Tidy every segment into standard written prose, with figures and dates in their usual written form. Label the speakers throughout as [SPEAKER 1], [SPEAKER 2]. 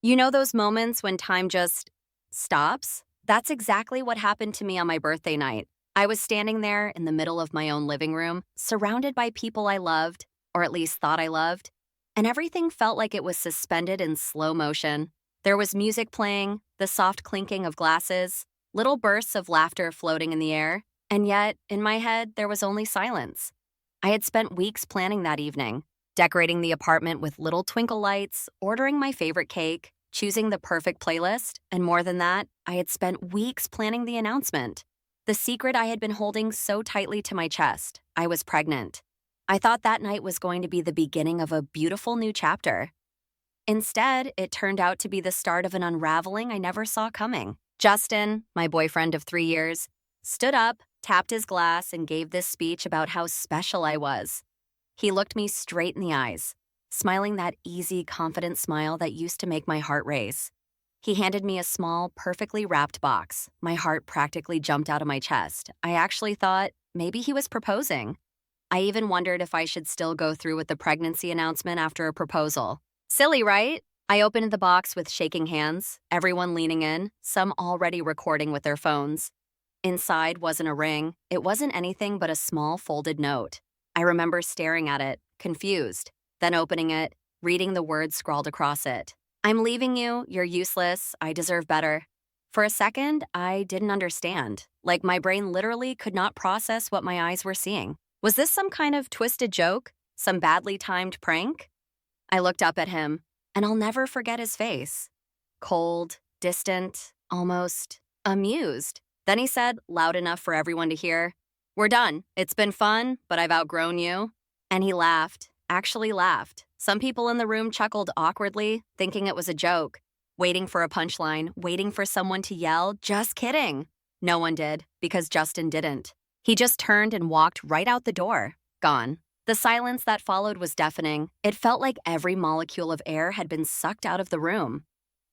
[SPEAKER 1] You know those moments when time just stops? That's exactly what happened to me on my birthday night. I was standing there in the middle of my own living room, surrounded by people I loved, or at least thought I loved, and everything felt like it was suspended in slow motion. There was music playing, the soft clinking of glasses, little bursts of laughter floating in the air, and yet, in my head, there was only silence. I had spent weeks planning that evening, decorating the apartment with little twinkle lights, ordering my favorite cake, choosing the perfect playlist, and more than that, I had spent weeks planning the announcement. The secret I had been holding so tightly to my chest. I was pregnant. I thought that night was going to be the beginning of a beautiful new chapter. Instead, it turned out to be the start of an unraveling I never saw coming. Justin, my boyfriend of 3 years, stood up, tapped his glass, and gave this speech about how special I was. He looked me straight in the eyes, smiling that easy, confident smile that used to make my heart race. He handed me a small, perfectly wrapped box. My heart practically jumped out of my chest. I actually thought maybe he was proposing. I even wondered if I should still go through with the pregnancy announcement after a proposal. Silly, right? I opened the box with shaking hands, everyone leaning in, some already recording with their phones. Inside wasn't a ring. It wasn't anything but a small folded note. I remember staring at it, confused, then opening it, reading the words scrawled across it. I'm leaving you, you're useless, I deserve better. For a second, I didn't understand. Like my brain literally could not process what my eyes were seeing. Was this some kind of twisted joke? Some badly timed prank? I looked up at him, and I'll never forget his face. Cold, distant, almost amused. Then he said, loud enough for everyone to hear, "We're done. It's been fun, but I've outgrown you." And he laughed, actually laughed. Some people in the room chuckled awkwardly, thinking it was a joke, waiting for a punchline, waiting for someone to yell, "Just kidding." No one did, because Justin didn't. He just turned and walked right out the door, gone. The silence that followed was deafening. It felt like every molecule of air had been sucked out of the room.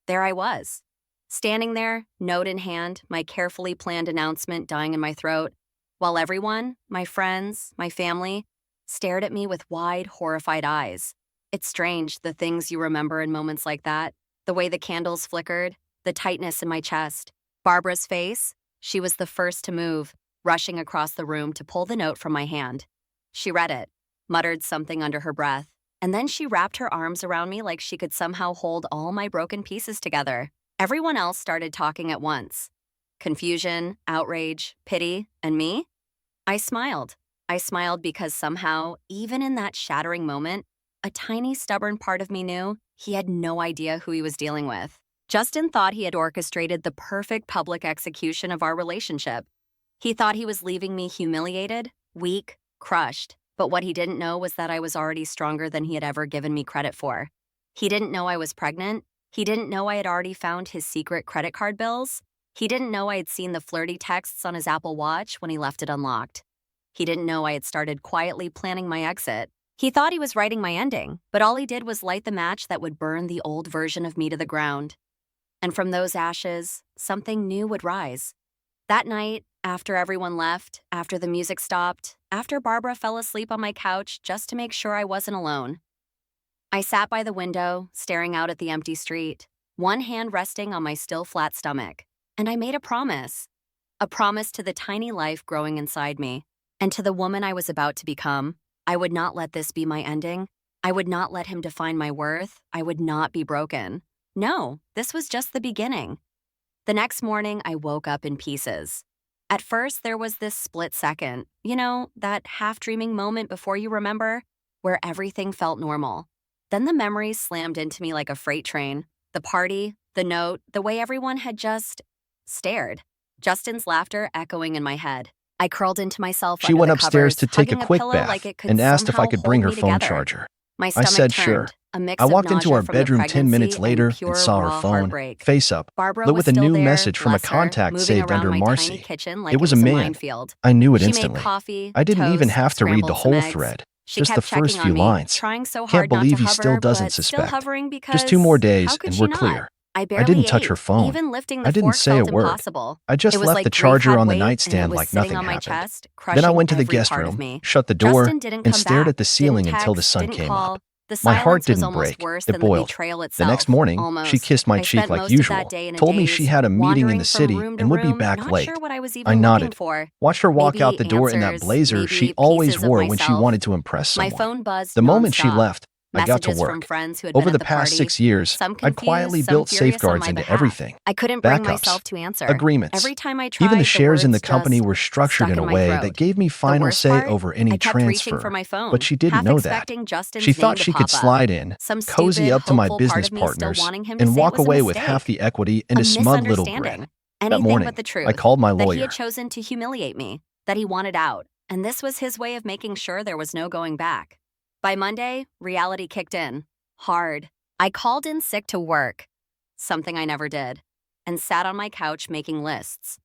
[SPEAKER 1] There I was, standing there, note in hand, my carefully planned announcement dying in my throat, while everyone, my friends, my family, stared at me with wide, horrified eyes. It's strange, the things you remember in moments like that, the way the candles flickered, the tightness in my chest. Barbara's face, she was the first to move, rushing across the room to pull the note from my hand. She read it, muttered something under her breath, and then she wrapped her arms around me like she could somehow hold all my broken pieces together. Everyone else started talking at once. Confusion, outrage, pity, and me? I smiled. I smiled because somehow, even in that shattering moment, a tiny stubborn part of me knew he had no idea who he was dealing with. Justin thought he had orchestrated the perfect public execution of our relationship. He thought he was leaving me humiliated, weak, crushed. But what he didn't know was that I was already stronger than he had ever given me credit for. He didn't know I was pregnant. He didn't know I had already found his secret credit card bills. He didn't know I had seen the flirty texts on his Apple Watch when he left it unlocked. He didn't know I had started quietly planning my exit. He thought he was writing my ending, but all he did was light the match that would burn the old version of me to the ground. And from those ashes, something new would rise. That night, after everyone left, after the music stopped, after Barbara fell asleep on my couch just to make sure I wasn't alone, I sat by the window, staring out at the empty street, one hand resting on my still flat stomach, and I made a promise to the tiny life growing inside me, and to the woman I was about to become. I would not let this be my ending. I would not let him define my worth. I would not be broken. No, this was just the beginning. The next morning, I woke up in pieces. At first, there was this split second, that half-dreaming moment before you remember, where everything felt normal. Then the memories slammed into me like a freight train. The party, the note, the way everyone had just stared. Justin's laughter echoing in my head. I curled into myself
[SPEAKER 2] She
[SPEAKER 1] under
[SPEAKER 2] went
[SPEAKER 1] the
[SPEAKER 2] upstairs
[SPEAKER 1] covers,
[SPEAKER 2] to take a
[SPEAKER 1] hugging
[SPEAKER 2] quick
[SPEAKER 1] pillow
[SPEAKER 2] bath
[SPEAKER 1] like it could
[SPEAKER 2] and asked if I
[SPEAKER 1] somehow
[SPEAKER 2] could bring
[SPEAKER 1] hold
[SPEAKER 2] her
[SPEAKER 1] me
[SPEAKER 2] phone
[SPEAKER 1] together.
[SPEAKER 2] charger.
[SPEAKER 1] My
[SPEAKER 2] I
[SPEAKER 1] stomach
[SPEAKER 2] said
[SPEAKER 1] turned,
[SPEAKER 2] sure.
[SPEAKER 1] a mix
[SPEAKER 2] I
[SPEAKER 1] of
[SPEAKER 2] walked into
[SPEAKER 1] nausea
[SPEAKER 2] our
[SPEAKER 1] from the
[SPEAKER 2] bedroom 10 minutes
[SPEAKER 1] pregnancy
[SPEAKER 2] later
[SPEAKER 1] and pure,
[SPEAKER 2] and saw her
[SPEAKER 1] raw
[SPEAKER 2] phone,
[SPEAKER 1] heartbreak.
[SPEAKER 2] face up,
[SPEAKER 1] Barbara
[SPEAKER 2] lit
[SPEAKER 1] was
[SPEAKER 2] with a
[SPEAKER 1] still
[SPEAKER 2] new
[SPEAKER 1] there,
[SPEAKER 2] message from a
[SPEAKER 1] bless her,
[SPEAKER 2] contact
[SPEAKER 1] moving
[SPEAKER 2] saved
[SPEAKER 1] around
[SPEAKER 2] under
[SPEAKER 1] my tiny
[SPEAKER 2] Marcy.
[SPEAKER 1] kitchen like
[SPEAKER 2] It was a
[SPEAKER 1] a
[SPEAKER 2] man.
[SPEAKER 1] minefield.
[SPEAKER 2] I knew it
[SPEAKER 1] She made
[SPEAKER 2] instantly.
[SPEAKER 1] coffee,
[SPEAKER 2] I didn't even
[SPEAKER 1] toast,
[SPEAKER 2] have to read the
[SPEAKER 1] scrambled some
[SPEAKER 2] whole
[SPEAKER 1] eggs.
[SPEAKER 2] thread,
[SPEAKER 1] She
[SPEAKER 2] just the
[SPEAKER 1] kept
[SPEAKER 2] first
[SPEAKER 1] checking
[SPEAKER 2] few
[SPEAKER 1] on me,
[SPEAKER 2] lines.
[SPEAKER 1] trying so
[SPEAKER 2] Can't
[SPEAKER 1] hard not to
[SPEAKER 2] believe he still
[SPEAKER 1] hover,
[SPEAKER 2] doesn't
[SPEAKER 1] but still
[SPEAKER 2] suspect.
[SPEAKER 1] hovering
[SPEAKER 2] Just 2 more
[SPEAKER 1] because how
[SPEAKER 2] days
[SPEAKER 1] could
[SPEAKER 2] and
[SPEAKER 1] she
[SPEAKER 2] we're
[SPEAKER 1] not?
[SPEAKER 2] clear.
[SPEAKER 1] I
[SPEAKER 2] I didn't
[SPEAKER 1] barely
[SPEAKER 2] touch her
[SPEAKER 1] ate.
[SPEAKER 2] phone.
[SPEAKER 1] Even lifting
[SPEAKER 2] I
[SPEAKER 1] the
[SPEAKER 2] didn't
[SPEAKER 1] fork
[SPEAKER 2] say a
[SPEAKER 1] felt
[SPEAKER 2] word.
[SPEAKER 1] impossible.
[SPEAKER 2] I
[SPEAKER 1] It
[SPEAKER 2] just
[SPEAKER 1] was
[SPEAKER 2] left the
[SPEAKER 1] like grief
[SPEAKER 2] charger
[SPEAKER 1] had
[SPEAKER 2] on the
[SPEAKER 1] weight, and it
[SPEAKER 2] nightstand
[SPEAKER 1] was
[SPEAKER 2] like
[SPEAKER 1] sitting
[SPEAKER 2] nothing
[SPEAKER 1] on my
[SPEAKER 2] happened.
[SPEAKER 1] chest,
[SPEAKER 2] Then I
[SPEAKER 1] crushing
[SPEAKER 2] went to the
[SPEAKER 1] every
[SPEAKER 2] guest
[SPEAKER 1] part of
[SPEAKER 2] room,
[SPEAKER 1] me.
[SPEAKER 2] shut the door,
[SPEAKER 1] Justin didn't
[SPEAKER 2] and
[SPEAKER 1] come
[SPEAKER 2] stared
[SPEAKER 1] back,
[SPEAKER 2] at the
[SPEAKER 1] didn't
[SPEAKER 2] ceiling until the
[SPEAKER 1] text,
[SPEAKER 2] sun
[SPEAKER 1] didn't
[SPEAKER 2] came up.
[SPEAKER 1] call. The
[SPEAKER 2] My heart
[SPEAKER 1] silence was
[SPEAKER 2] didn't
[SPEAKER 1] almost
[SPEAKER 2] break,
[SPEAKER 1] worse
[SPEAKER 2] it
[SPEAKER 1] than the
[SPEAKER 2] boiled.
[SPEAKER 1] betrayal
[SPEAKER 2] The next
[SPEAKER 1] itself.
[SPEAKER 2] morning, she
[SPEAKER 1] Almost.
[SPEAKER 2] kissed my
[SPEAKER 1] I
[SPEAKER 2] cheek
[SPEAKER 1] spent
[SPEAKER 2] like
[SPEAKER 1] most of that
[SPEAKER 2] usual,
[SPEAKER 1] day in a
[SPEAKER 2] told me she
[SPEAKER 1] daze,
[SPEAKER 2] had a meeting in
[SPEAKER 1] wandering
[SPEAKER 2] the
[SPEAKER 1] from
[SPEAKER 2] city
[SPEAKER 1] room to
[SPEAKER 2] and would be
[SPEAKER 1] room,
[SPEAKER 2] back
[SPEAKER 1] not sure
[SPEAKER 2] late.
[SPEAKER 1] what I was
[SPEAKER 2] I
[SPEAKER 1] even looking
[SPEAKER 2] nodded,
[SPEAKER 1] for.
[SPEAKER 2] watched her walk out
[SPEAKER 1] Maybe
[SPEAKER 2] the door in that
[SPEAKER 1] answers,
[SPEAKER 2] blazer she
[SPEAKER 1] maybe
[SPEAKER 2] always
[SPEAKER 1] pieces of
[SPEAKER 2] wore when she
[SPEAKER 1] myself.
[SPEAKER 2] wanted to impress
[SPEAKER 1] My
[SPEAKER 2] someone.
[SPEAKER 1] phone buzzed
[SPEAKER 2] The moment she
[SPEAKER 1] nonstop.
[SPEAKER 2] left, I got to
[SPEAKER 1] Messages from
[SPEAKER 2] work.
[SPEAKER 1] friends who had been
[SPEAKER 2] Over
[SPEAKER 1] at
[SPEAKER 2] the
[SPEAKER 1] the
[SPEAKER 2] past
[SPEAKER 1] party,
[SPEAKER 2] 6 years,
[SPEAKER 1] some
[SPEAKER 2] I'd
[SPEAKER 1] confused,
[SPEAKER 2] quietly
[SPEAKER 1] some
[SPEAKER 2] built
[SPEAKER 1] furious on
[SPEAKER 2] safeguards
[SPEAKER 1] my
[SPEAKER 2] into
[SPEAKER 1] behalf.
[SPEAKER 2] everything.
[SPEAKER 1] I couldn't bring
[SPEAKER 2] Backups,
[SPEAKER 1] myself to answer.
[SPEAKER 2] agreements.
[SPEAKER 1] Every time I
[SPEAKER 2] Even the
[SPEAKER 1] tried, the
[SPEAKER 2] shares in the
[SPEAKER 1] words
[SPEAKER 2] company
[SPEAKER 1] just
[SPEAKER 2] were structured
[SPEAKER 1] stuck
[SPEAKER 2] in
[SPEAKER 1] in
[SPEAKER 2] a
[SPEAKER 1] my
[SPEAKER 2] way that
[SPEAKER 1] throat.
[SPEAKER 2] gave me
[SPEAKER 1] The
[SPEAKER 2] final
[SPEAKER 1] worst
[SPEAKER 2] say
[SPEAKER 1] part?
[SPEAKER 2] over any
[SPEAKER 1] I kept reaching for
[SPEAKER 2] transfer.
[SPEAKER 1] my
[SPEAKER 2] But
[SPEAKER 1] phone,
[SPEAKER 2] she didn't
[SPEAKER 1] half
[SPEAKER 2] know that.
[SPEAKER 1] expecting
[SPEAKER 2] She
[SPEAKER 1] Justin's name
[SPEAKER 2] thought
[SPEAKER 1] to
[SPEAKER 2] she could
[SPEAKER 1] pop up.
[SPEAKER 2] slide in,
[SPEAKER 1] Some
[SPEAKER 2] cozy
[SPEAKER 1] stupid,
[SPEAKER 2] up to my
[SPEAKER 1] hopeful part
[SPEAKER 2] business
[SPEAKER 1] of me still
[SPEAKER 2] partners,
[SPEAKER 1] wanting him to
[SPEAKER 2] and
[SPEAKER 1] say it
[SPEAKER 2] walk
[SPEAKER 1] was a
[SPEAKER 2] away with half
[SPEAKER 1] mistake.
[SPEAKER 2] the equity and
[SPEAKER 1] A
[SPEAKER 2] a smug little bread.
[SPEAKER 1] misunderstanding.
[SPEAKER 2] That
[SPEAKER 1] Anything but
[SPEAKER 2] morning,
[SPEAKER 1] the
[SPEAKER 2] I
[SPEAKER 1] truth.
[SPEAKER 2] called my
[SPEAKER 1] That he had
[SPEAKER 2] lawyer.
[SPEAKER 1] chosen to humiliate me. That he wanted out. And this was his way of making sure there was no going back. By Monday, reality kicked in. Hard. I called in sick to work, something I never did, and sat on my couch making lists.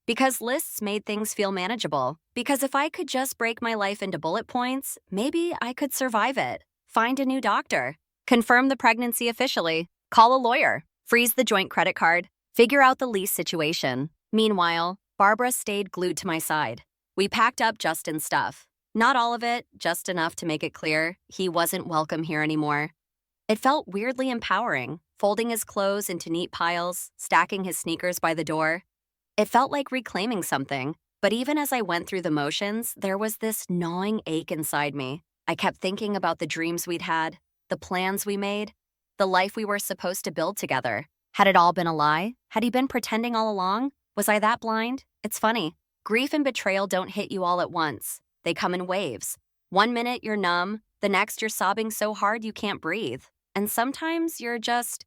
[SPEAKER 1] Because lists made things feel manageable. Because if I could just break my life into bullet points, maybe I could survive it. Find a new doctor. Confirm the pregnancy officially. Call a lawyer. Freeze the joint credit card. Figure out the lease situation. Meanwhile, Barbara stayed glued to my side. We packed up Justin's stuff. Not all of it, just enough to make it clear he wasn't welcome here anymore. It felt weirdly empowering, folding his clothes into neat piles, stacking his sneakers by the door. It felt like reclaiming something, but even as I went through the motions, there was this gnawing ache inside me. I kept thinking about the dreams we'd had, the plans we made, the life we were supposed to build together. Had it all been a lie? Had he been pretending all along? Was I that blind? It's funny. Grief and betrayal don't hit you all at once. They come in waves. One minute you're numb, the next you're sobbing so hard you can't breathe. And sometimes you're just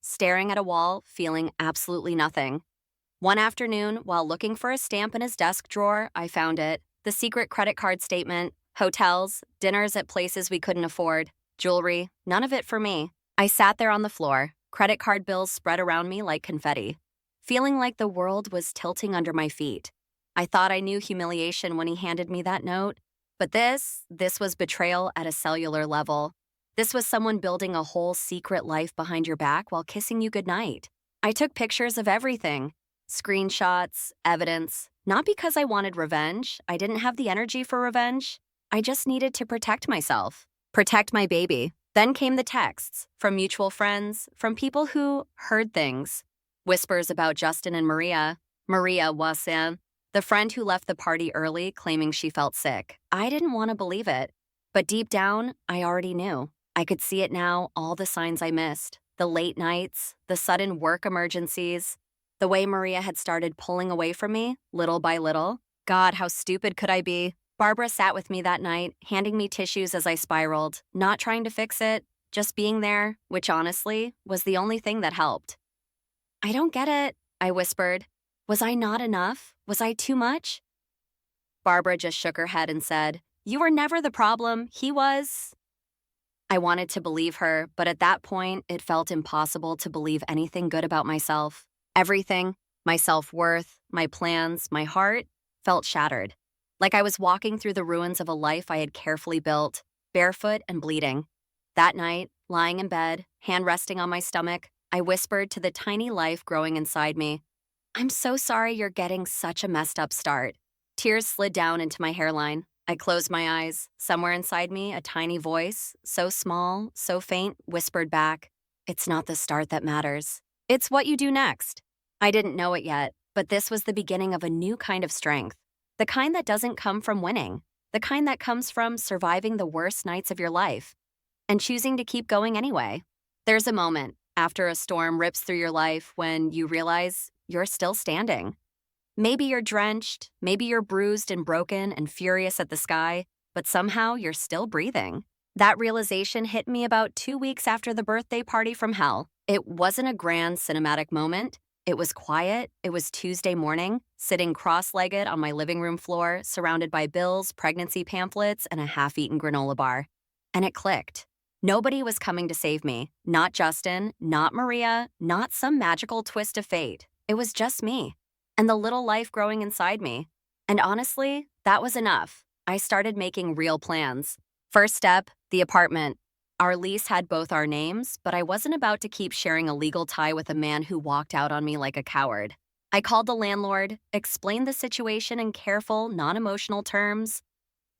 [SPEAKER 1] staring at a wall, feeling absolutely nothing. One afternoon, while looking for a stamp in his desk drawer, I found it. The secret credit card statement, hotels, dinners at places we couldn't afford, jewelry, none of it for me. I sat there on the floor, credit card bills spread around me like confetti, feeling like the world was tilting under my feet. I thought I knew humiliation when he handed me that note, but this was betrayal at a cellular level. This was someone building a whole secret life behind your back while kissing you goodnight. I took pictures of everything. Screenshots, evidence, not because I wanted revenge. I didn't have the energy for revenge. I just needed to protect myself, protect my baby. Then came the texts from mutual friends, from people who heard things. Whispers about Justin and Maria Wassin, the friend who left the party early claiming she felt sick. I didn't want to believe it, but deep down, I already knew. I could see it now, all the signs I missed, the late nights, the sudden work emergencies, the way Maria had started pulling away from me, little by little. God, how stupid could I be? Barbara sat with me that night, handing me tissues as I spiraled, not trying to fix it, just being there, which honestly was the only thing that helped. I don't get it, I whispered. Was I not enough? Was I too much? Barbara just shook her head and said, "You were never the problem. He was." I wanted to believe her, but at that point, it felt impossible to believe anything good about myself. Everything, my self-worth, my plans, my heart, felt shattered. Like I was walking through the ruins of a life I had carefully built, barefoot and bleeding. That night, lying in bed, hand resting on my stomach, I whispered to the tiny life growing inside me, "I'm so sorry you're getting such a messed up start." Tears slid down into my hairline. I closed my eyes. Somewhere inside me, a tiny voice, so small, so faint, whispered back, "It's not the start that matters. It's what you do next." I didn't know it yet, but this was the beginning of a new kind of strength. The kind that doesn't come from winning. The kind that comes from surviving the worst nights of your life and choosing to keep going anyway. There's a moment after a storm rips through your life when you realize you're still standing. Maybe you're drenched, maybe you're bruised and broken and furious at the sky, but somehow you're still breathing. That realization hit me about 2 weeks after the birthday party from hell. It wasn't a grand cinematic moment. It was quiet. It was Tuesday morning, sitting cross-legged on my living room floor, surrounded by bills, pregnancy pamphlets, and a half-eaten granola bar. And it clicked. Nobody was coming to save me. Not Justin, not Maria, not some magical twist of fate. It was just me and the little life growing inside me. And honestly, that was enough. I started making real plans. First step, the apartment. Our lease had both our names, but I wasn't about to keep sharing a legal tie with a man who walked out on me like a coward. I called the landlord, explained the situation in careful, non-emotional terms.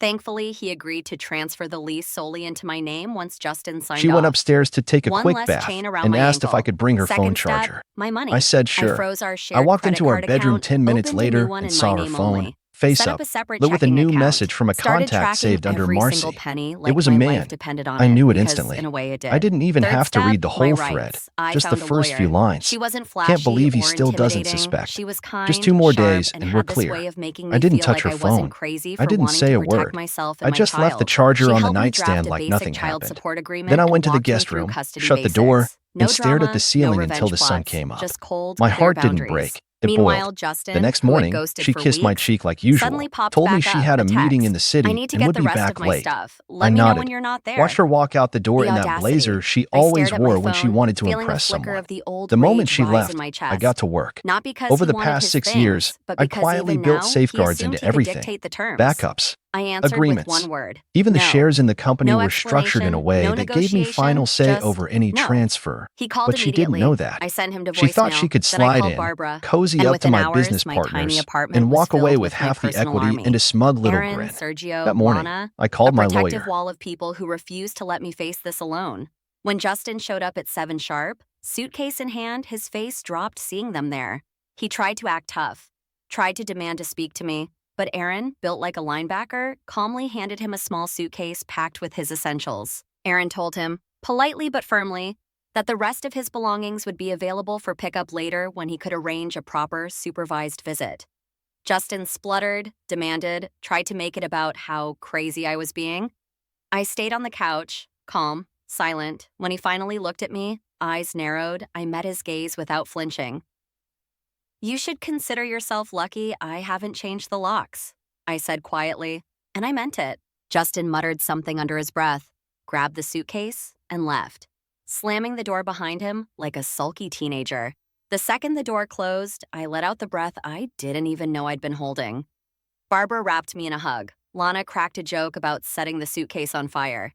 [SPEAKER 1] Thankfully, he agreed to transfer the lease solely into my name once Justin signed
[SPEAKER 2] She went
[SPEAKER 1] off.
[SPEAKER 2] upstairs to take a
[SPEAKER 1] One
[SPEAKER 2] quick
[SPEAKER 1] less
[SPEAKER 2] bath
[SPEAKER 1] chain around
[SPEAKER 2] and
[SPEAKER 1] my
[SPEAKER 2] asked if I
[SPEAKER 1] ankle.
[SPEAKER 2] could bring her phone
[SPEAKER 1] Second step,
[SPEAKER 2] charger.
[SPEAKER 1] my money.
[SPEAKER 2] I said
[SPEAKER 1] I
[SPEAKER 2] sure.
[SPEAKER 1] froze our
[SPEAKER 2] I
[SPEAKER 1] shared
[SPEAKER 2] walked
[SPEAKER 1] credit
[SPEAKER 2] into our
[SPEAKER 1] card
[SPEAKER 2] bedroom
[SPEAKER 1] account,
[SPEAKER 2] 10 minutes
[SPEAKER 1] opened a new
[SPEAKER 2] later
[SPEAKER 1] one
[SPEAKER 2] and
[SPEAKER 1] in
[SPEAKER 2] saw
[SPEAKER 1] my
[SPEAKER 2] her
[SPEAKER 1] name
[SPEAKER 2] phone,
[SPEAKER 1] only,
[SPEAKER 2] face
[SPEAKER 1] set
[SPEAKER 2] up,
[SPEAKER 1] up a separate
[SPEAKER 2] lit with a
[SPEAKER 1] checking
[SPEAKER 2] new
[SPEAKER 1] account,
[SPEAKER 2] message from a
[SPEAKER 1] started
[SPEAKER 2] contact
[SPEAKER 1] tracking
[SPEAKER 2] saved under
[SPEAKER 1] every single
[SPEAKER 2] Marcy.
[SPEAKER 1] penny
[SPEAKER 2] It
[SPEAKER 1] like
[SPEAKER 2] was a
[SPEAKER 1] my
[SPEAKER 2] man.
[SPEAKER 1] life depended on
[SPEAKER 2] I
[SPEAKER 1] it,
[SPEAKER 2] knew it
[SPEAKER 1] because
[SPEAKER 2] instantly.
[SPEAKER 1] in a way it
[SPEAKER 2] I
[SPEAKER 1] did.
[SPEAKER 2] didn't even
[SPEAKER 1] Third
[SPEAKER 2] have to
[SPEAKER 1] step,
[SPEAKER 2] read the
[SPEAKER 1] my
[SPEAKER 2] whole thread,
[SPEAKER 1] rights. I
[SPEAKER 2] just the
[SPEAKER 1] found a
[SPEAKER 2] first few
[SPEAKER 1] lawyer.
[SPEAKER 2] lines.
[SPEAKER 1] She wasn't
[SPEAKER 2] Can't
[SPEAKER 1] flashy
[SPEAKER 2] believe he
[SPEAKER 1] or
[SPEAKER 2] still doesn't
[SPEAKER 1] intimidating.
[SPEAKER 2] suspect.
[SPEAKER 1] She was
[SPEAKER 2] Just
[SPEAKER 1] kind,
[SPEAKER 2] 2 more
[SPEAKER 1] sharp,
[SPEAKER 2] days
[SPEAKER 1] and
[SPEAKER 2] and we're
[SPEAKER 1] had this
[SPEAKER 2] clear.
[SPEAKER 1] way of making
[SPEAKER 2] I
[SPEAKER 1] me
[SPEAKER 2] didn't
[SPEAKER 1] feel
[SPEAKER 2] touch
[SPEAKER 1] like
[SPEAKER 2] her
[SPEAKER 1] I wasn't
[SPEAKER 2] phone.
[SPEAKER 1] crazy
[SPEAKER 2] I
[SPEAKER 1] for
[SPEAKER 2] didn't
[SPEAKER 1] wanting
[SPEAKER 2] say
[SPEAKER 1] to
[SPEAKER 2] a
[SPEAKER 1] protect
[SPEAKER 2] word.
[SPEAKER 1] myself and
[SPEAKER 2] I
[SPEAKER 1] my
[SPEAKER 2] just left the
[SPEAKER 1] child.
[SPEAKER 2] charger
[SPEAKER 1] She
[SPEAKER 2] on the
[SPEAKER 1] helped me draft
[SPEAKER 2] nightstand
[SPEAKER 1] a
[SPEAKER 2] like
[SPEAKER 1] basic
[SPEAKER 2] nothing
[SPEAKER 1] child
[SPEAKER 2] happened.
[SPEAKER 1] support
[SPEAKER 2] Then
[SPEAKER 1] agreement
[SPEAKER 2] I
[SPEAKER 1] and
[SPEAKER 2] went to the
[SPEAKER 1] walked me
[SPEAKER 2] guest
[SPEAKER 1] through
[SPEAKER 2] room,
[SPEAKER 1] custody
[SPEAKER 2] shut the door,
[SPEAKER 1] basics.
[SPEAKER 2] and
[SPEAKER 1] No
[SPEAKER 2] stared at the
[SPEAKER 1] drama, no
[SPEAKER 2] ceiling until
[SPEAKER 1] revenge
[SPEAKER 2] the sun
[SPEAKER 1] plots,
[SPEAKER 2] came up.
[SPEAKER 1] just cold,
[SPEAKER 2] My
[SPEAKER 1] clear
[SPEAKER 2] heart didn't
[SPEAKER 1] boundaries.
[SPEAKER 2] break. It boiled.
[SPEAKER 1] Meanwhile,
[SPEAKER 2] The
[SPEAKER 1] Justin,
[SPEAKER 2] next
[SPEAKER 1] who had
[SPEAKER 2] morning,
[SPEAKER 1] ghosted
[SPEAKER 2] she
[SPEAKER 1] for
[SPEAKER 2] kissed my
[SPEAKER 1] weeks,
[SPEAKER 2] cheek like usual,
[SPEAKER 1] suddenly popped
[SPEAKER 2] told me
[SPEAKER 1] back
[SPEAKER 2] she
[SPEAKER 1] up,
[SPEAKER 2] had
[SPEAKER 1] a
[SPEAKER 2] a meeting in
[SPEAKER 1] text.
[SPEAKER 2] the
[SPEAKER 1] I
[SPEAKER 2] city
[SPEAKER 1] need to
[SPEAKER 2] and
[SPEAKER 1] get
[SPEAKER 2] would
[SPEAKER 1] the
[SPEAKER 2] be
[SPEAKER 1] rest of
[SPEAKER 2] back
[SPEAKER 1] my
[SPEAKER 2] late.
[SPEAKER 1] stuff.
[SPEAKER 2] I
[SPEAKER 1] Let me know when
[SPEAKER 2] nodded.
[SPEAKER 1] you're not
[SPEAKER 2] Watched
[SPEAKER 1] there.
[SPEAKER 2] her walk out the door
[SPEAKER 1] The
[SPEAKER 2] in that blazer
[SPEAKER 1] audacity.
[SPEAKER 2] she
[SPEAKER 1] I
[SPEAKER 2] always
[SPEAKER 1] stared at my
[SPEAKER 2] wore when she
[SPEAKER 1] phone,
[SPEAKER 2] wanted to
[SPEAKER 1] feeling the
[SPEAKER 2] impress
[SPEAKER 1] flicker
[SPEAKER 2] someone.
[SPEAKER 1] of the old
[SPEAKER 2] The moment
[SPEAKER 1] rage
[SPEAKER 2] she
[SPEAKER 1] rise in
[SPEAKER 2] left,
[SPEAKER 1] my
[SPEAKER 2] I got
[SPEAKER 1] chest.
[SPEAKER 2] to work.
[SPEAKER 1] Not because
[SPEAKER 2] Over
[SPEAKER 1] he
[SPEAKER 2] the
[SPEAKER 1] wanted
[SPEAKER 2] past
[SPEAKER 1] his
[SPEAKER 2] 6 years,
[SPEAKER 1] things, but
[SPEAKER 2] I
[SPEAKER 1] because
[SPEAKER 2] quietly
[SPEAKER 1] even
[SPEAKER 2] built
[SPEAKER 1] now, he
[SPEAKER 2] safeguards
[SPEAKER 1] assumed
[SPEAKER 2] into
[SPEAKER 1] he could
[SPEAKER 2] everything.
[SPEAKER 1] dictate the terms.
[SPEAKER 2] Backups,
[SPEAKER 1] I answered with
[SPEAKER 2] agreements.
[SPEAKER 1] one word.
[SPEAKER 2] Even the
[SPEAKER 1] No.
[SPEAKER 2] shares in the company
[SPEAKER 1] No
[SPEAKER 2] were structured in a
[SPEAKER 1] explanation,
[SPEAKER 2] way
[SPEAKER 1] no
[SPEAKER 2] that gave me final
[SPEAKER 1] negotiation,
[SPEAKER 2] say
[SPEAKER 1] just
[SPEAKER 2] over any
[SPEAKER 1] no.
[SPEAKER 2] transfer.
[SPEAKER 1] He called
[SPEAKER 2] But she didn't know
[SPEAKER 1] immediately.
[SPEAKER 2] that.
[SPEAKER 1] I sent him to
[SPEAKER 2] She thought she
[SPEAKER 1] voicemail.
[SPEAKER 2] could
[SPEAKER 1] Then I
[SPEAKER 2] slide
[SPEAKER 1] called
[SPEAKER 2] in,
[SPEAKER 1] Barbara.
[SPEAKER 2] cozy
[SPEAKER 1] And
[SPEAKER 2] up to
[SPEAKER 1] within
[SPEAKER 2] my business
[SPEAKER 1] hours, my tiny
[SPEAKER 2] partners,
[SPEAKER 1] apartment
[SPEAKER 2] and
[SPEAKER 1] was
[SPEAKER 2] walk away
[SPEAKER 1] filled
[SPEAKER 2] with
[SPEAKER 1] with my
[SPEAKER 2] half the
[SPEAKER 1] personal
[SPEAKER 2] equity and
[SPEAKER 1] army.
[SPEAKER 2] a smug little
[SPEAKER 1] Aaron,
[SPEAKER 2] grin.
[SPEAKER 1] Sergio,
[SPEAKER 2] That morning,
[SPEAKER 1] Lana,
[SPEAKER 2] I
[SPEAKER 1] a
[SPEAKER 2] called my
[SPEAKER 1] protective
[SPEAKER 2] lawyer.
[SPEAKER 1] wall of people who refused to let me face this alone. When Justin showed up at 7 sharp, suitcase in hand, his face dropped seeing them there. He tried to act tough, tried to demand to speak to me, but Aaron, built like a linebacker, calmly handed him a small suitcase packed with his essentials. Aaron told him, politely but firmly, that the rest of his belongings would be available for pickup later when he could arrange a proper, supervised visit. Justin spluttered, demanded, tried to make it about how crazy I was being. I stayed on the couch, calm, silent. When he finally looked at me, eyes narrowed, I met his gaze without flinching. You should consider yourself lucky I haven't changed the locks, I said quietly, and I meant it. Justin muttered something under his breath, grabbed the suitcase, and left, slamming the door behind him like a sulky teenager. The second the door closed, I let out the breath I didn't even know I'd been holding. Barbara wrapped me in a hug. Lana cracked a joke about setting the suitcase on fire.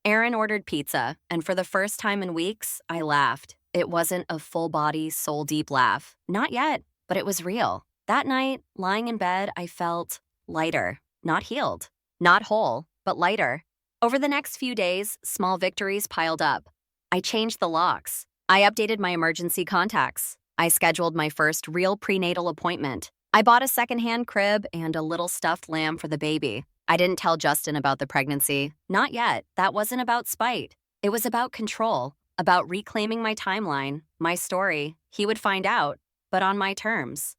[SPEAKER 1] Aaron ordered pizza, and for the first time in weeks, I laughed. It wasn't a full-body, soul-deep laugh. Not yet, but it was real. That night, lying in bed, I felt lighter, not healed, not whole, but lighter. Over the next few days, small victories piled up. I changed the locks. I updated my emergency contacts. I scheduled my first real prenatal appointment. I bought a secondhand crib and a little stuffed lamb for the baby. I didn't tell Justin about the pregnancy. Not yet. That wasn't about spite. It was about control, about reclaiming my timeline, my story. He would find out, but on my terms.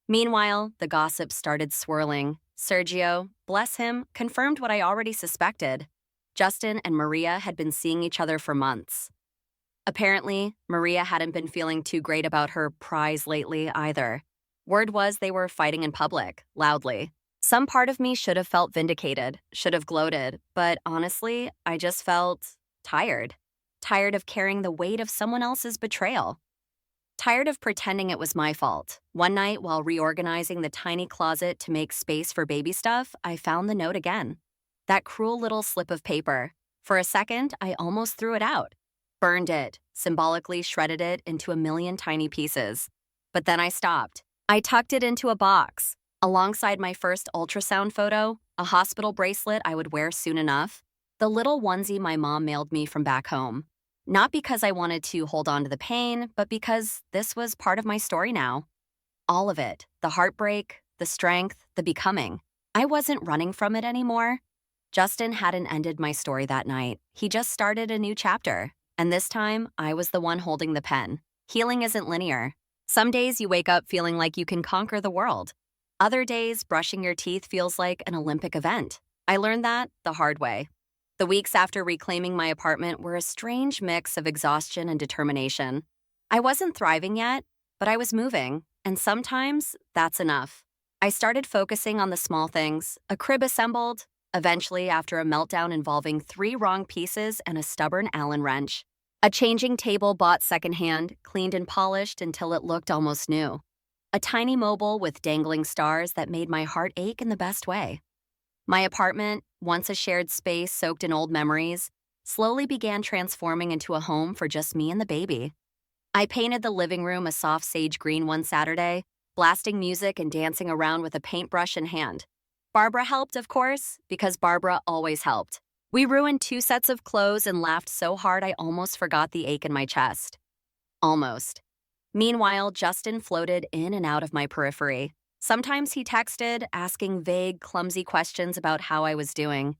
[SPEAKER 1] Meanwhile, the gossip started swirling. Sergio, bless him, confirmed what I already suspected. Justin and Maria had been seeing each other for months. Apparently, Maria hadn't been feeling too great about her prize lately either. Word was they were fighting in public, loudly. Some part of me should have felt vindicated, should have gloated, but honestly, I just felt tired. Tired of carrying the weight of someone else's betrayal. Tired of pretending it was my fault. One night, while reorganizing the tiny closet to make space for baby stuff, I found the note again. That cruel little slip of paper. For a second, I almost threw it out. Burned it, symbolically shredded it into a million tiny pieces. But then I stopped. I tucked it into a box. Alongside my first ultrasound photo, a hospital bracelet I would wear soon enough, the little onesie my mom mailed me from back home. Not because I wanted to hold on to the pain, but because this was part of my story now. All of it, the heartbreak, the strength, the becoming. I wasn't running from it anymore. Justin hadn't ended my story that night. He just started a new chapter. And this time, I was the one holding the pen. Healing isn't linear. Some days you wake up feeling like you can conquer the world. Other days, brushing your teeth feels like an Olympic event. I learned that the hard way. The weeks after reclaiming my apartment were a strange mix of exhaustion and determination. I wasn't thriving yet, but I was moving, and sometimes that's enough. I started focusing on the small things, a crib assembled, eventually after a meltdown involving 3 wrong pieces and a stubborn Allen wrench. A changing table bought secondhand, cleaned and polished until it looked almost new. A tiny mobile with dangling stars that made my heart ache in the best way. My apartment, once a shared space soaked in old memories, slowly began transforming into a home for just me and the baby. I painted the living room a soft sage green one Saturday, blasting music and dancing around with a paintbrush in hand. Barbara helped, of course, because Barbara always helped. We ruined 2 sets of clothes and laughed so hard I almost forgot the ache in my chest. Almost. Meanwhile, Justin floated in and out of my periphery. Sometimes he texted, asking vague, clumsy questions about how I was doing.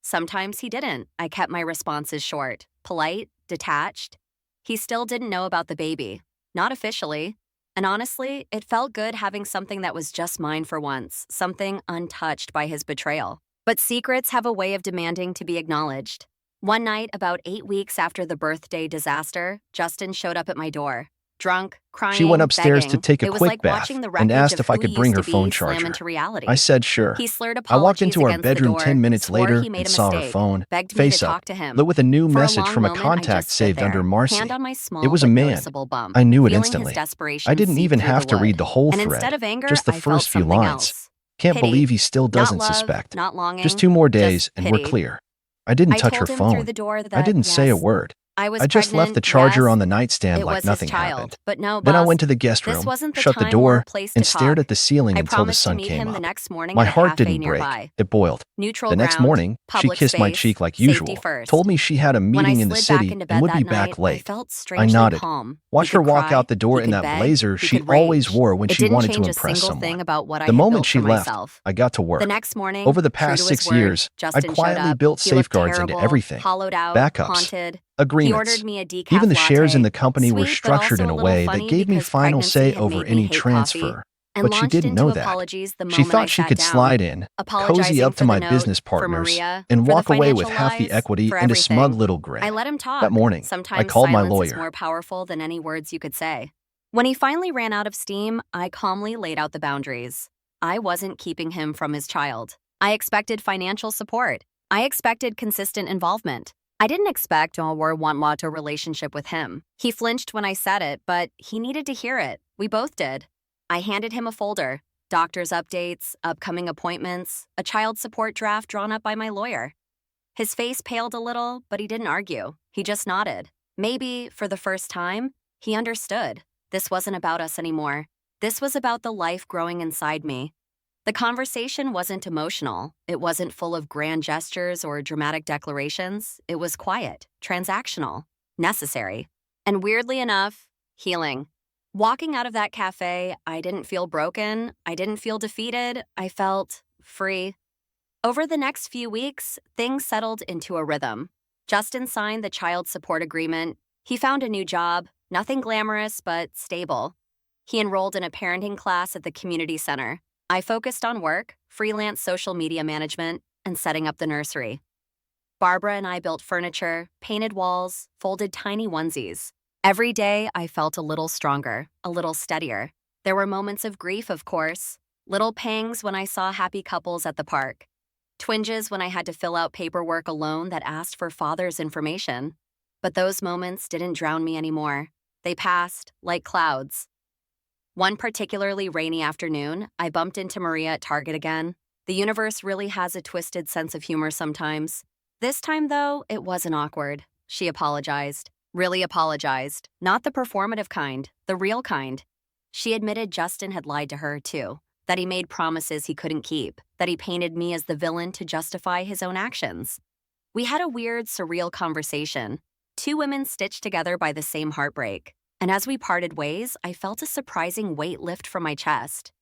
[SPEAKER 1] Sometimes he didn't. I kept my responses short, polite, detached. He still didn't know about the baby. Not officially. And honestly, it felt good having something that was just mine for once, something untouched by his betrayal. But secrets have a way of demanding to be acknowledged. One night, about 8 weeks after the birthday disaster, Justin showed up at my door. Drunk,
[SPEAKER 2] She went
[SPEAKER 1] crying,
[SPEAKER 2] upstairs to
[SPEAKER 1] begging.
[SPEAKER 2] take a
[SPEAKER 1] It was
[SPEAKER 2] quick
[SPEAKER 1] like
[SPEAKER 2] bath
[SPEAKER 1] watching the
[SPEAKER 2] and
[SPEAKER 1] wreckage
[SPEAKER 2] asked
[SPEAKER 1] of
[SPEAKER 2] if I
[SPEAKER 1] who he
[SPEAKER 2] could bring
[SPEAKER 1] used
[SPEAKER 2] her
[SPEAKER 1] to
[SPEAKER 2] phone
[SPEAKER 1] be slam
[SPEAKER 2] charger.
[SPEAKER 1] into
[SPEAKER 2] I
[SPEAKER 1] reality.
[SPEAKER 2] said sure.
[SPEAKER 1] He slurred
[SPEAKER 2] I walked
[SPEAKER 1] apologies
[SPEAKER 2] into our
[SPEAKER 1] against the
[SPEAKER 2] bedroom
[SPEAKER 1] door,
[SPEAKER 2] 10 minutes
[SPEAKER 1] swore
[SPEAKER 2] later
[SPEAKER 1] he made
[SPEAKER 2] and
[SPEAKER 1] a
[SPEAKER 2] saw her
[SPEAKER 1] mistake,
[SPEAKER 2] phone,
[SPEAKER 1] begged me to
[SPEAKER 2] face up,
[SPEAKER 1] talk to him.
[SPEAKER 2] lit with a new
[SPEAKER 1] For a
[SPEAKER 2] message
[SPEAKER 1] long
[SPEAKER 2] from a
[SPEAKER 1] moment, I
[SPEAKER 2] contact
[SPEAKER 1] just stood
[SPEAKER 2] saved under
[SPEAKER 1] there, hand
[SPEAKER 2] Marcy.
[SPEAKER 1] on my
[SPEAKER 2] It
[SPEAKER 1] small
[SPEAKER 2] was a
[SPEAKER 1] but
[SPEAKER 2] man.
[SPEAKER 1] noticeable bump,
[SPEAKER 2] I knew it
[SPEAKER 1] feeling his
[SPEAKER 2] instantly. I
[SPEAKER 1] desperation
[SPEAKER 2] didn't
[SPEAKER 1] seep
[SPEAKER 2] even
[SPEAKER 1] through the
[SPEAKER 2] have to read
[SPEAKER 1] wood.
[SPEAKER 2] the whole
[SPEAKER 1] And instead
[SPEAKER 2] thread,
[SPEAKER 1] of anger,
[SPEAKER 2] just the
[SPEAKER 1] I felt
[SPEAKER 2] first few
[SPEAKER 1] something
[SPEAKER 2] lines.
[SPEAKER 1] else.
[SPEAKER 2] Can't
[SPEAKER 1] Pity.
[SPEAKER 2] believe he still
[SPEAKER 1] Not
[SPEAKER 2] doesn't
[SPEAKER 1] love,
[SPEAKER 2] suspect.
[SPEAKER 1] not
[SPEAKER 2] Just
[SPEAKER 1] longing,
[SPEAKER 2] 2 more days
[SPEAKER 1] just
[SPEAKER 2] and we're
[SPEAKER 1] pity.
[SPEAKER 2] clear. I didn't
[SPEAKER 1] I
[SPEAKER 2] touch her
[SPEAKER 1] told him through
[SPEAKER 2] phone.
[SPEAKER 1] the door
[SPEAKER 2] I
[SPEAKER 1] that,
[SPEAKER 2] didn't say a
[SPEAKER 1] yes,
[SPEAKER 2] word.
[SPEAKER 1] I was
[SPEAKER 2] I just left the
[SPEAKER 1] pregnant,
[SPEAKER 2] charger
[SPEAKER 1] yes,
[SPEAKER 2] on the nightstand
[SPEAKER 1] it
[SPEAKER 2] like
[SPEAKER 1] was his
[SPEAKER 2] nothing happened.
[SPEAKER 1] child. But no,
[SPEAKER 2] Then I
[SPEAKER 1] boss,
[SPEAKER 2] went to the guest
[SPEAKER 1] this
[SPEAKER 2] room,
[SPEAKER 1] wasn't the
[SPEAKER 2] shut the
[SPEAKER 1] time or
[SPEAKER 2] door,
[SPEAKER 1] place
[SPEAKER 2] and
[SPEAKER 1] to
[SPEAKER 2] stared
[SPEAKER 1] talk.
[SPEAKER 2] at the ceiling
[SPEAKER 1] I
[SPEAKER 2] until the
[SPEAKER 1] promised to
[SPEAKER 2] sun
[SPEAKER 1] meet
[SPEAKER 2] came
[SPEAKER 1] him the
[SPEAKER 2] up.
[SPEAKER 1] next morning
[SPEAKER 2] My
[SPEAKER 1] at a
[SPEAKER 2] heart
[SPEAKER 1] cafe
[SPEAKER 2] didn't break.
[SPEAKER 1] nearby.
[SPEAKER 2] It boiled.
[SPEAKER 1] Neutral
[SPEAKER 2] The next
[SPEAKER 1] ground,
[SPEAKER 2] morning, she
[SPEAKER 1] public
[SPEAKER 2] kissed my
[SPEAKER 1] space,
[SPEAKER 2] cheek like
[SPEAKER 1] safety
[SPEAKER 2] usual,
[SPEAKER 1] first.
[SPEAKER 2] told me she had a
[SPEAKER 1] When I
[SPEAKER 2] meeting in the
[SPEAKER 1] slid back
[SPEAKER 2] city
[SPEAKER 1] into
[SPEAKER 2] and
[SPEAKER 1] bed
[SPEAKER 2] would be
[SPEAKER 1] that
[SPEAKER 2] back
[SPEAKER 1] night, I
[SPEAKER 2] late.
[SPEAKER 1] felt
[SPEAKER 2] I
[SPEAKER 1] strangely
[SPEAKER 2] nodded.
[SPEAKER 1] calm. He
[SPEAKER 2] Watched her
[SPEAKER 1] could
[SPEAKER 2] walk
[SPEAKER 1] cry,
[SPEAKER 2] out the door
[SPEAKER 1] he
[SPEAKER 2] in
[SPEAKER 1] could
[SPEAKER 2] that
[SPEAKER 1] beg,
[SPEAKER 2] blazer
[SPEAKER 1] he
[SPEAKER 2] she
[SPEAKER 1] could
[SPEAKER 2] always
[SPEAKER 1] rage.
[SPEAKER 2] wore when
[SPEAKER 1] It
[SPEAKER 2] she
[SPEAKER 1] didn't
[SPEAKER 2] wanted to
[SPEAKER 1] change a
[SPEAKER 2] impress
[SPEAKER 1] single
[SPEAKER 2] someone.
[SPEAKER 1] thing about what I
[SPEAKER 2] The
[SPEAKER 1] had
[SPEAKER 2] moment
[SPEAKER 1] built
[SPEAKER 2] she
[SPEAKER 1] for
[SPEAKER 2] left,
[SPEAKER 1] myself.
[SPEAKER 2] I got to
[SPEAKER 1] The
[SPEAKER 2] work.
[SPEAKER 1] next morning,
[SPEAKER 2] Over the
[SPEAKER 1] true
[SPEAKER 2] past
[SPEAKER 1] to his
[SPEAKER 2] 6
[SPEAKER 1] word,
[SPEAKER 2] years, I'd
[SPEAKER 1] Justin showed
[SPEAKER 2] quietly
[SPEAKER 1] up.
[SPEAKER 2] built
[SPEAKER 1] He looked
[SPEAKER 2] safeguards into
[SPEAKER 1] terrible,
[SPEAKER 2] everything.
[SPEAKER 1] hollowed out,
[SPEAKER 2] Backups.
[SPEAKER 1] haunted. He ordered
[SPEAKER 2] Agreements.
[SPEAKER 1] me a decaf
[SPEAKER 2] Even the shares in
[SPEAKER 1] latte,
[SPEAKER 2] the company were
[SPEAKER 1] sweet but
[SPEAKER 2] structured
[SPEAKER 1] also
[SPEAKER 2] in
[SPEAKER 1] a
[SPEAKER 2] a
[SPEAKER 1] little
[SPEAKER 2] way that
[SPEAKER 1] funny
[SPEAKER 2] gave me
[SPEAKER 1] because
[SPEAKER 2] final
[SPEAKER 1] pregnancy
[SPEAKER 2] say
[SPEAKER 1] had
[SPEAKER 2] over
[SPEAKER 1] made me
[SPEAKER 2] any
[SPEAKER 1] hate coffee,
[SPEAKER 2] transfer.
[SPEAKER 1] and
[SPEAKER 2] But she
[SPEAKER 1] launched
[SPEAKER 2] didn't
[SPEAKER 1] into
[SPEAKER 2] know that.
[SPEAKER 1] apologies the
[SPEAKER 2] She
[SPEAKER 1] moment I
[SPEAKER 2] thought she
[SPEAKER 1] sat
[SPEAKER 2] could
[SPEAKER 1] down.
[SPEAKER 2] slide in, cozy
[SPEAKER 1] Apologizing
[SPEAKER 2] up to
[SPEAKER 1] for the
[SPEAKER 2] my
[SPEAKER 1] note,
[SPEAKER 2] business
[SPEAKER 1] for
[SPEAKER 2] partners,
[SPEAKER 1] Maria,
[SPEAKER 2] and
[SPEAKER 1] for the
[SPEAKER 2] walk away with
[SPEAKER 1] financial
[SPEAKER 2] half the
[SPEAKER 1] lies,
[SPEAKER 2] equity
[SPEAKER 1] for
[SPEAKER 2] and a smug
[SPEAKER 1] everything.
[SPEAKER 2] little
[SPEAKER 1] I
[SPEAKER 2] grin.
[SPEAKER 1] let him
[SPEAKER 2] That
[SPEAKER 1] talk.
[SPEAKER 2] morning, I
[SPEAKER 1] Sometimes
[SPEAKER 2] called my
[SPEAKER 1] silence is
[SPEAKER 2] lawyer.
[SPEAKER 1] more powerful than any words you could say. When he finally ran out of steam, I calmly laid out the boundaries. I wasn't keeping him from his child. I expected financial support. I expected consistent involvement. I didn't expect or want a relationship with him. He flinched when I said it, but he needed to hear it. We both did. I handed him a folder, doctor's updates, upcoming appointments, a child support draft drawn up by my lawyer. His face paled a little, but he didn't argue. He just nodded. Maybe, for the first time, he understood. This wasn't about us anymore. This was about the life growing inside me. The conversation wasn't emotional. It wasn't full of grand gestures or dramatic declarations. It was quiet, transactional, necessary, and weirdly enough, healing. Walking out of that cafe, I didn't feel broken. I didn't feel defeated. I felt free. Over the next few weeks, things settled into a rhythm. Justin signed the child support agreement. He found a new job, nothing glamorous, but stable. He enrolled in a parenting class at the community center. I focused on work, freelance social media management, and setting up the nursery. Barbara and I built furniture, painted walls, folded tiny onesies. Every day, I felt a little stronger, a little steadier. There were moments of grief, of course, little pangs when I saw happy couples at the park, twinges when I had to fill out paperwork alone that asked for father's information. But those moments didn't drown me anymore. They passed, like clouds. One particularly rainy afternoon, I bumped into Maria at Target again. The universe really has a twisted sense of humor sometimes. This time, though, it wasn't awkward. She apologized. Really apologized. Not the performative kind, the real kind. She admitted Justin had lied to her, too. That he made promises he couldn't keep. That he painted me as the villain to justify his own actions. We had a weird, surreal conversation. Two women stitched together by the same heartbreak. And as we parted ways, I felt a surprising weight lift from my chest.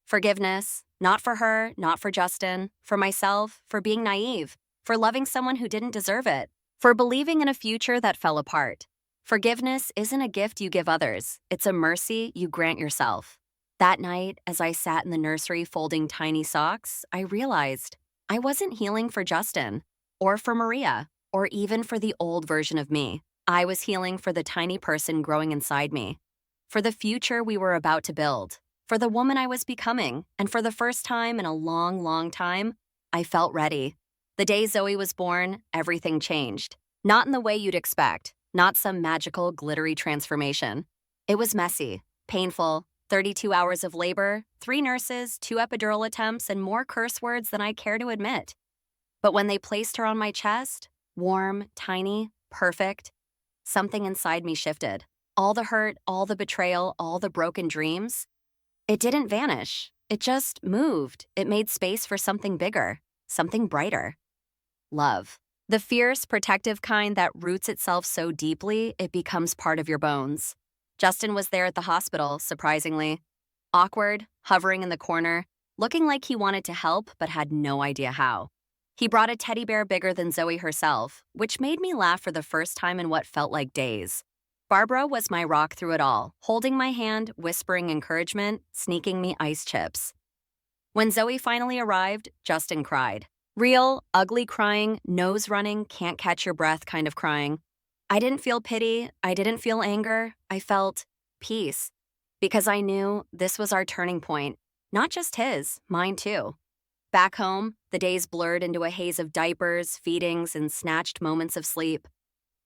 [SPEAKER 1] Forgiveness, not for her, not for Justin, for myself, for being naive, for loving someone who didn't deserve it, for believing in a future that fell apart. Forgiveness isn't a gift you give others, it's a mercy you grant yourself. That night, as I sat in the nursery folding tiny socks, I realized I wasn't healing for Justin, or for Maria, or even for the old version of me. I was healing for the tiny person growing inside me, for the future we were about to build, for the woman I was becoming, and for the first time in a long, long time, I felt ready. The day Zoe was born, everything changed. Not in the way you'd expect, not some magical, glittery transformation. It was messy, painful, 32 hours of labor, 3 nurses, 2 epidural attempts, and more curse words than I care to admit. But when they placed her on my chest, warm, tiny, perfect, something inside me shifted. All the hurt, all the betrayal, all the broken dreams. It didn't vanish. It just moved. It made space for something bigger, something brighter. Love. The fierce, protective kind that roots itself so deeply it becomes part of your bones. Justin was there at the hospital, surprisingly. Awkward, hovering in the corner, looking like he wanted to help but had no idea how. He brought a teddy bear bigger than Zoe herself, which made me laugh for the first time in what felt like days. Barbara was my rock through it all, holding my hand, whispering encouragement, sneaking me ice chips. When Zoe finally arrived, Justin cried. Real, ugly crying, nose running, can't catch your breath kind of crying. I didn't feel pity, I didn't feel anger, I felt peace. Because I knew this was our turning point. Not just his, mine too. Back home, the days blurred into a haze of diapers, feedings, and snatched moments of sleep.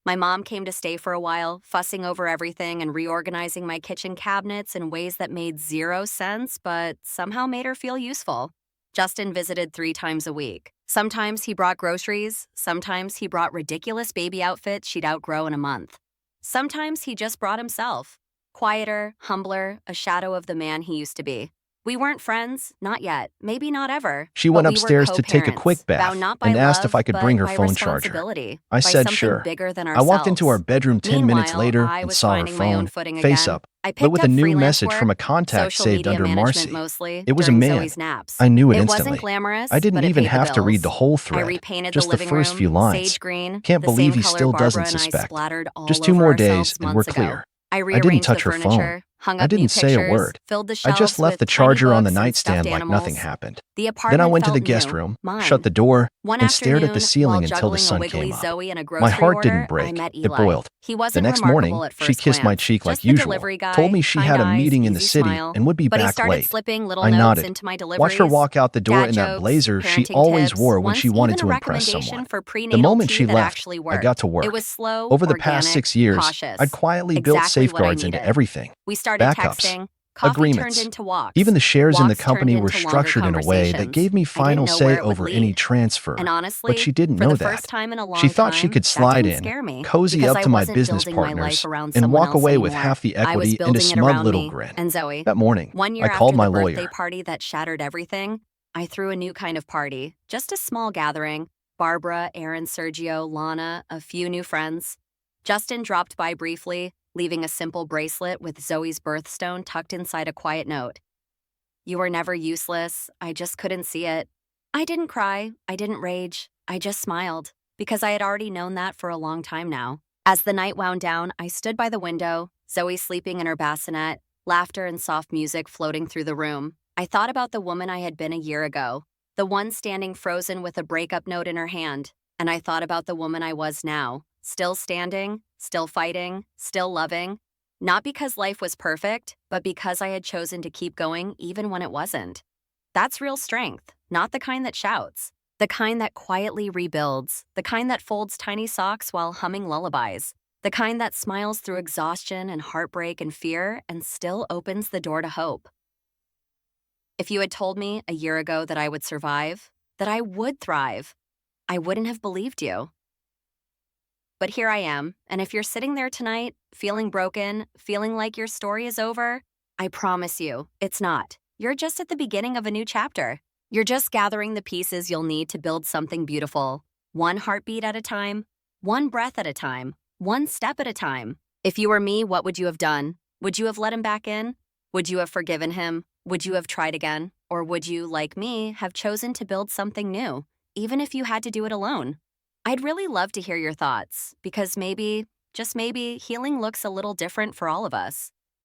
[SPEAKER 1] My mom came to stay for a while, fussing over everything and reorganizing my kitchen cabinets in ways that made zero sense, but somehow made her feel useful. Justin visited 3 times a week. Sometimes he brought groceries, sometimes he brought ridiculous baby outfits she'd outgrow in a month. Sometimes he just brought himself. Quieter, humbler, a shadow of the man he used to be. We weren't friends, not yet, maybe not ever.
[SPEAKER 2] She went upstairs to take a quick bath and asked if I could bring her phone charger. I said sure. I walked into our bedroom 10 minutes later and saw her phone, face up, but with a new message from a contact saved under Marcy. It was a man. I knew it instantly. I didn't even have to read the whole thread, just the first few lines. Can't believe he still doesn't suspect. Just 2 more days and we're clear. I didn't touch her phone. I didn't say a word. I just left the charger on the nightstand like nothing happened. Then I went to the guest room, shut the door, and stared at the ceiling until the sun came up. My heart didn't break, it boiled. The next morning, she kissed my cheek like usual, told me she had a meeting in the city and would be back late. I nodded, watched her walk out the door in that blazer she always wore when she wanted to impress someone. The moment she left, I got to work. Over the past 6 years, I'd quietly built safeguards into everything. Backups, agreements. Even the shares in the company were structured in a way that gave me final say over any transfer. But she didn't know that. She thought she could slide in, cozy up to my business partners, and walk away with half the equity and a smug little grin. That morning, I called my lawyer.
[SPEAKER 1] Birthday party that shattered everything, I threw a new kind of party, just a small gathering. Barbara, Aaron, Sergio, Lana, a few new friends. Justin dropped by briefly, leaving a simple bracelet with Zoe's birthstone tucked inside a quiet note. You were never useless, I just couldn't see it. I didn't cry, I didn't rage, I just smiled, because I had already known that for a long time now. As the night wound down, I stood by the window, Zoe sleeping in her bassinet, laughter and soft music floating through the room. I thought about the woman I had been a year ago, the one standing frozen with a breakup note in her hand, and I thought about the woman I was now, still standing, still fighting, still loving. Not because life was perfect, but because I had chosen to keep going even when it wasn't. That's real strength, not the kind that shouts. The kind that quietly rebuilds. The kind that folds tiny socks while humming lullabies. The kind that smiles through exhaustion and heartbreak and fear and still opens the door to hope. If you had told me a year ago that I would survive, that I would thrive, I wouldn't have believed you. But here I am, and if you're sitting there tonight, feeling broken, feeling like your story is over, I promise you, it's not. You're just at the beginning of a new chapter. You're just gathering the pieces you'll need to build something beautiful. One heartbeat at a time, one breath at a time, one step at a time. If you were me, what would you have done? Would you have let him back in? Would you have forgiven him? Would you have tried again? Or would you, like me, have chosen to build something new, even if you had to do it alone? I'd really love to hear your thoughts, because maybe, just maybe, healing looks a little different for all of us.